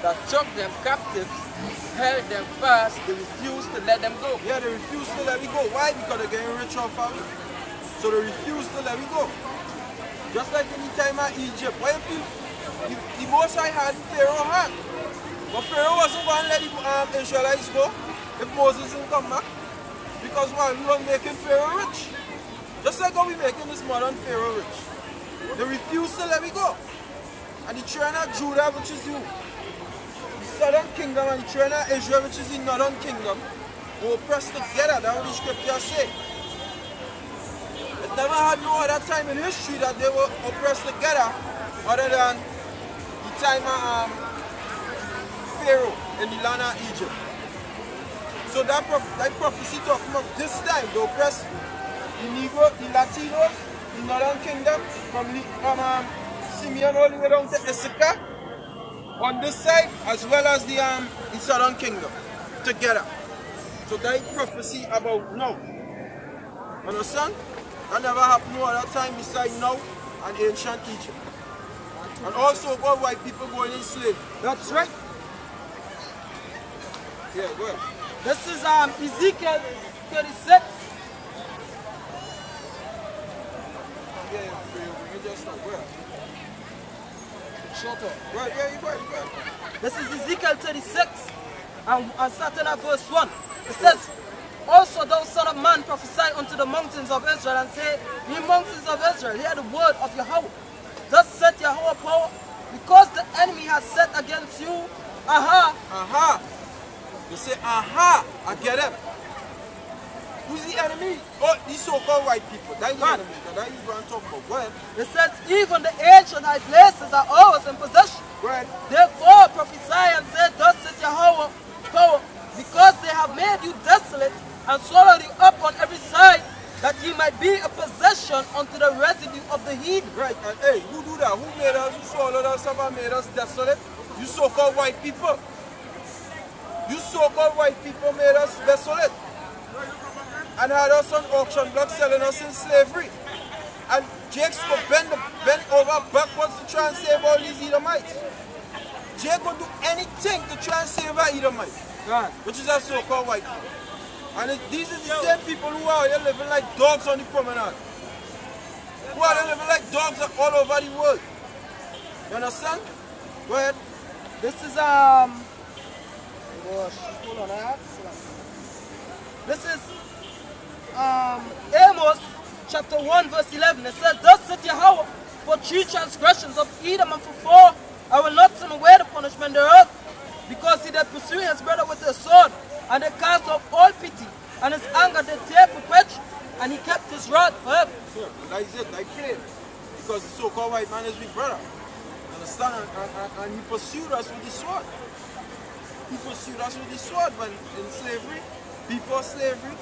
that took them captives, held them fast, they refused to let them go. Yeah, they refused to let me go. Why? Because they're getting rich off of it. So they refused to let me go. Just like in the time of Egypt. Why the Most High had Pharaoh hand. But Pharaoh wasn't going to let the Israelites go if Moses didn't come back. Because man, we were making Pharaoh rich. Just like how we making this modern Pharaoh rich. They refused to let me go. And the children of Judah, which is you, the southern kingdom, and the children of Israel, which is the northern kingdom, were oppressed together. That's what the scripture say. It never had no other time in history that they were oppressed together other than the time of Pharaoh in the land of Egypt. So that prophecy talking about this time, they oppressed the Negro, the Latinos, the northern kingdom, from Simeon all the way down to Issachar on this side, as well as the southern kingdom together. So that prophecy about now. Understand? That never happened no other time besides now and ancient Egypt. And also about white people going in slavery. That's right. Yeah, go ahead. This is Ezekiel 36. Yeah, we just stop. Go ahead. Shut up. Right, yeah, you go ahead. This is Ezekiel 36, and starting at verse 1. It says, "Also thou son of man, prophesy unto the mountains of Israel, and say, Ye mountains of Israel, hear the word of Yahweh. Thus saith Yahweh power, because the enemy has set against you, aha." Aha. They say, aha, I get them. Who's the enemy? Oh, these so-called white people. That's the enemy. That is what I'm talking about. Go ahead. It says, "Even the ancient high places are ours in possession. Go ahead. Therefore prophesy and say, Thus saith Yahweh power, because they have made you desolate and swallowed you up on every side, that ye might be a possession unto the residue of the heathen." Right, and hey, who do that? Who made us? Who swallowed us up and made us desolate? You so-called white people. You so-called white people made us desolate. And had us on auction block selling us in slavery. And Jake's go bend over backwards to try and save all these Edomites. Jake will do anything to try and save our Edomites. Right. Which is our so-called white people. And these are the same people who are here living like dogs on the promenade. Who are living like dogs all over the world. You understand? Go ahead. This is hold on, this is Amos chapter 1 verse 11. It says, "Thus saith Yahweh, for 3 transgressions of Edom and for 4, I will not send away the punishment thereof, because he that pursue his brother with a sword, and they cast off all pity, and his anger they tear perpetual, and he kept his wrath forever." Sure, that is it, I pray. Because the so-called white man is with brother. Understand? And he pursued us with the sword. He pursued us with the sword when in slavery, before slavery,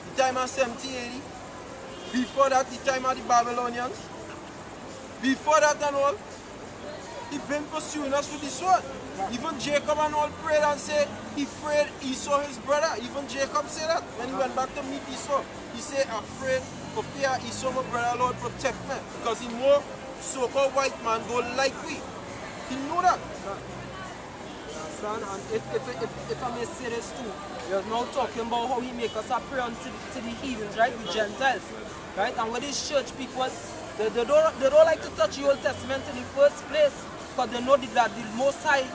the time of 1780, before that, the time of the Babylonians, before that and all, he been pursuing us with the sword. Even Jacob and all prayed and said he feared Esau his brother. Even Jacob said that when he went back to meet Esau. He said, "Afraid for fear Esau my brother, Lord protect me." Because he know so-called white man don't like we. He knew that. And if I may say this too, you're now talking about how he make us a prayer to the heathens, right? The Gentiles, right? And with these church people, they don't like to touch the Old Testament in the first place, because they know that the Most High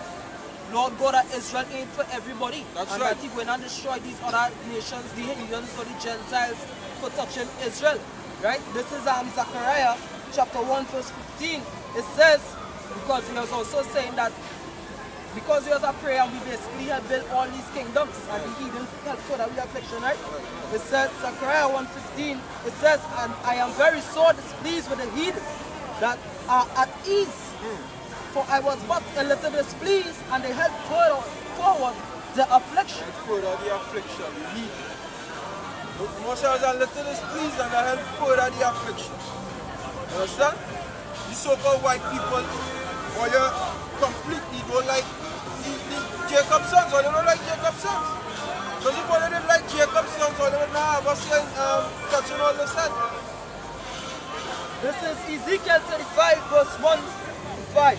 Lord God of Israel ain't for everybody. That's and right. that he went and destroy these other nations, the heathens or the Gentiles, for touching Israel, right? This is Zechariah chapter 1 verse 15. It says, because he was also saying that because he was a prayer, we basically have built all these kingdoms, and the heathen helped for that affliction, right? It says, Zechariah 1:15, it says, "And I am very sore displeased with the heathen that are at ease, for I was but a little displeased, and they helped forward the affliction." Further the affliction, the heat. Moshe was a little displeased and they helped further the affliction. You understand? The so-called white people, or you completely don't like the Jacob's sons, or they don't like Jacob's sons. Because if they didn't like Jacob's sons, or they would not have us here touching all this head. This is Ezekiel 35 verse 1 to 5.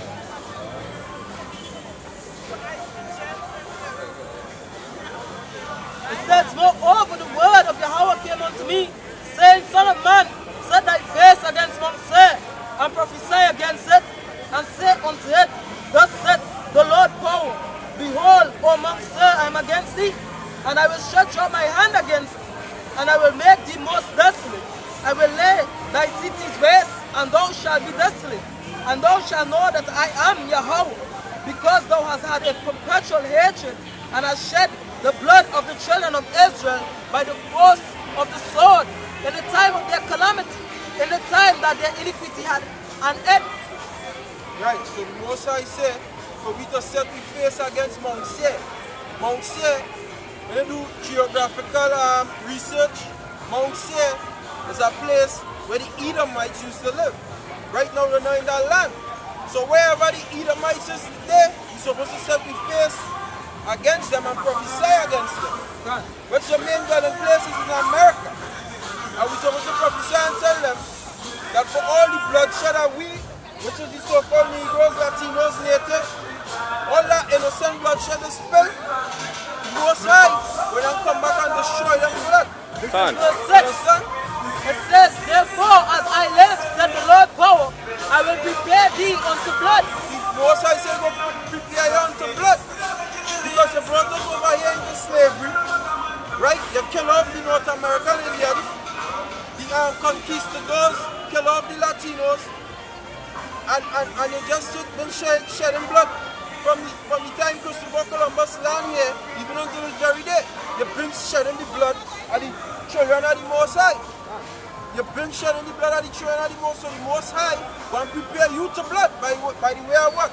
It says, moreover, the word of Yahweh came unto me, saying, Son of man, set thy face against Mount Seir, and prophesy against it, and say unto it, Thus said the Lord power, Behold, O Mount Seir, I am against thee, and I will stretch out my hand against thee, and I will make thee most desolate. I will lay thy cities waste, and thou shalt be desolate. And thou shalt know that I am Yahweh, because thou hast had a perpetual hatred, and hast shed the blood of the children of Israel by the force of the sword, in the time of their calamity, in the time that their iniquity had an end. Right, so the Most High said, for we to set we face against Mount Seir. Mount Seir, when you do geographical research, Mount Seir is a place where the Edomites used to live. Right now we're not in that land. So wherever the Edomites is today, we're supposed to set we face against them and prophesy against them. God. What's your main dwelling places in America? And we're supposed to prophesy and tell them that for all the bloodshed that we, which is the so-called Negroes, Latinos, Natives, all that innocent bloodshed is spilled, the Most High will then come back and destroy them blood. Verse 6. It says, Therefore, as I live, said the Lord power, I will prepare thee unto blood. The Most High said, go prepare you unto blood. Because you brought us over here into slavery, right? You kill off the North American Indians, the conquistadors, kill off the Latinos, and you just been shedding blood from the time Christopher Columbus landed here, even until this very day. You've been shedding the blood of the children of the Most High. You've been shedding the blood of the children of the Most High. So the Most High will prepare you to blood by the way of what?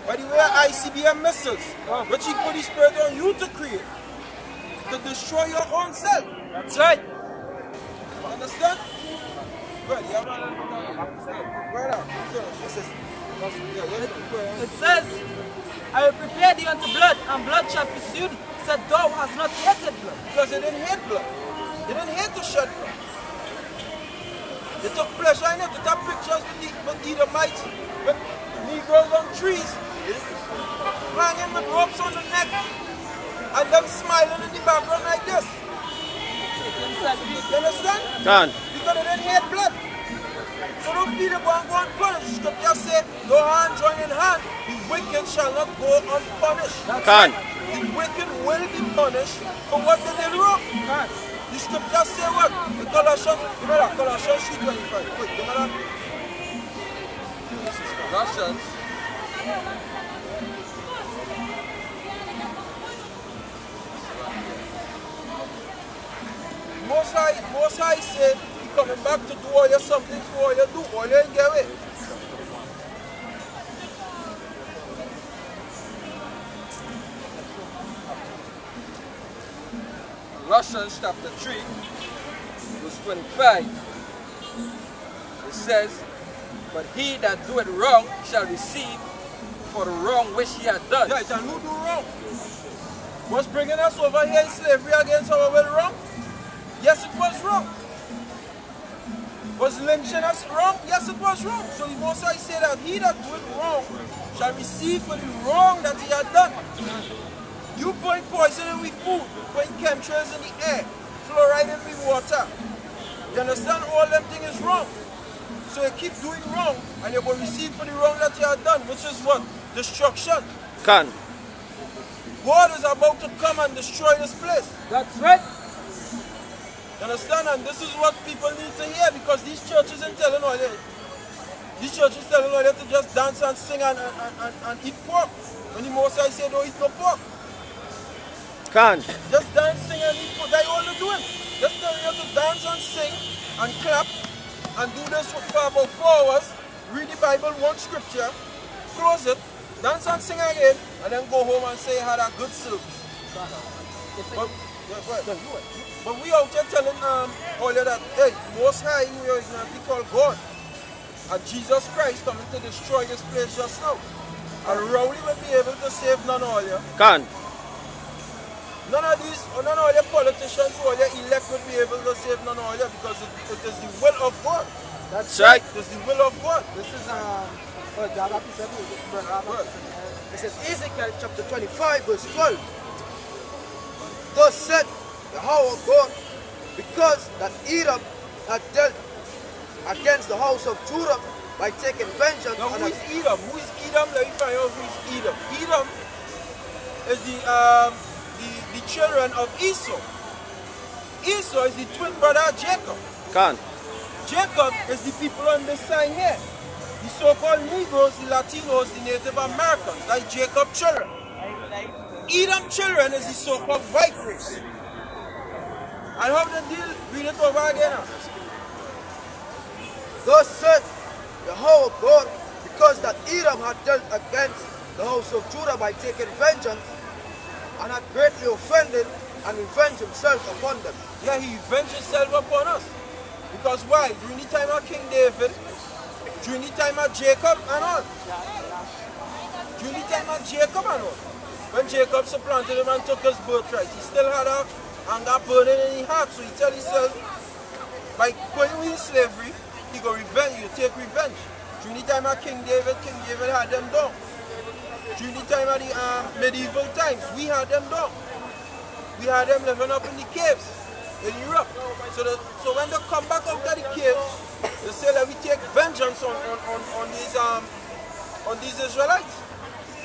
By the way of ICBM missiles, which he put his spirit on you to create, to destroy your own self. That's right. Understand? Good. You have It says, I will prepare thee unto blood, and blood shall pursue thee. Said, thou hast not hated blood. Because they didn't hate blood. They didn't hate to shed blood. They took pleasure in it. They took pictures with the Edomites, with Negroes on trees, hanging with ropes on the neck, and them smiling in the background like this. You understand? Can. Because they didn't hate blood. So don't feel go and punish. Scripture say, no hand join in hand. The wicked shall not go unpunished. Can. The wicked will be punished for what they did wrong. The scripture say what? In Colossians, you know that? Colossians 3:25. Wait, you know that? This is Colossians. Most High say he coming back to do all your something for all you do, all you ain't get away. Colossians chapter 3, verse 25. It says, But he that doeth wrong shall receive for the wrong which he hath done. Right, and who do wrong? Was bringing us over here in slavery against our will wrong? Yes, it was wrong. Was lynching us wrong? Yes, it was wrong. So the Most High said that he that doeth wrong shall receive for the wrong that he had done. You putting poison in with food, putting chemtrails in the air, fluoride in the water. You understand? All them things is wrong. So you keep doing wrong, and you're going to receive for the wrong that you have done, which is what? Destruction. Can. God is about to come and destroy this place. That's right. You understand? And this is what people need to hear, because these churches ain't telling all you. These churches telling all you to just dance and sing and eat pork. When the Most High say don't eat no pork. Can. Just dance, sing and eat pork. That's all they're doing. Just telling you to dance and sing and clap and do this for about 4 hours. Read the Bible, one scripture, close it, dance and sing again, and then go home and say you had a good service. But we out here telling all you that, hey, Most High, who you ignorantly call God, and Jesus Christ coming to destroy this place just now. And Rowley will be able to save none of all you. Can. None of your politicians who all you elect will be able to save none of all you, because it is the will of God. That's right. It is the will of God. This is This is Ezekiel chapter 25, verse 12. thus said Yahweh God, because that Edom had dealt against the house of Judah by taking vengeance Now on who is Edom? Who is Edom? Let me find out who is Edom. Edom is the children of Esau. Esau is the twin brother of Jacob. Khan. Jacob is the people on this side here. The so-called Negroes, the Latinos, the Native Americans, like Jacob children. Edom children is the so-called white race. And how the deal? Read it over again now. Thus said Yahweh God, because that Edom had dealt against the house of Judah by taking vengeance, and had greatly offended and revenged himself upon them. Yeah, he revenged himself upon us. Because why? During the time of King David, during the time of Jacob and all. During the time of Jacob and all. When Jacob supplanted him and took his birthright, he still had a anger burning in his heart. So he tell himself, by putting you in slavery, he go revenge, you take revenge. During the time of King David had them down. During the time of the medieval times, we had them down. We had them living up in the caves in Europe. So when they come back out of the caves, they say that we take vengeance on these Israelites.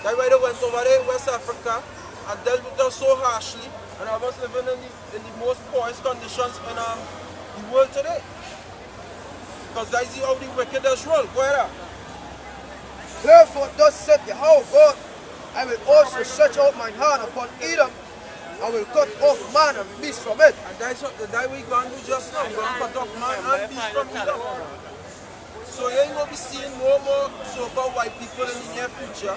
That's why they went over there in West Africa and dealt with us so harshly, and I was living in the most poorest conditions in the world today. Because that's how the wickedest roll. Go ahead. Therefore thus said Yahweh God, I will also stretch out mine hand upon Edom, I will cut off man and beast from it. And that's what we're going to do just now. We're going to cut off man and beast from Edom. So you ain't going to be seeing no more so-called white people in the near future.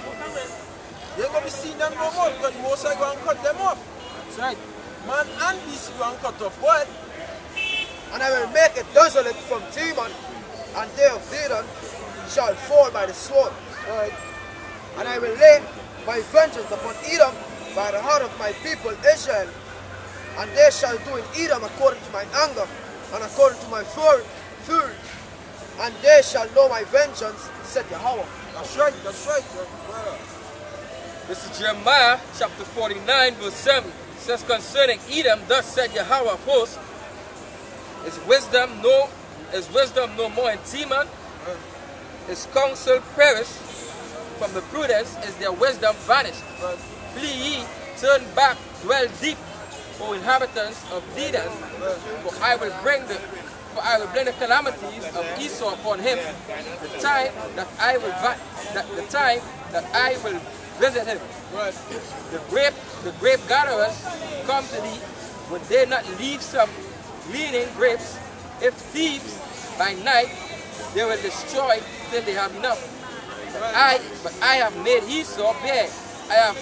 You ain't going to be seeing them no more because the Most High going to cut them off. That's right. Man and beast going to cut off. What? And I will make it desolate from Teman, and they of Dedan shall fall by the sword. Alright. And I will lay my vengeance upon Edom by the heart of my people Israel, and they shall do in Edom according to my anger, and according to my fury, and they shall know my vengeance, said Yahweh. That's right. This is Jeremiah chapter 49 verse 7. It says concerning Edom, thus said Yahweh of hosts, is wisdom no more in Teman? His counsel perished, from the prudence is their wisdom vanished. Flee ye, turn back, dwell deep, O inhabitants of Dedan, for I will bring the calamities of Esau upon him, the time that I will visit him. The grape gatherers come to thee, would they not leave some gleaning grapes? If thieves by night, they will destroy till they have enough. But I have made Esau bare. I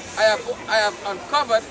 have uncovered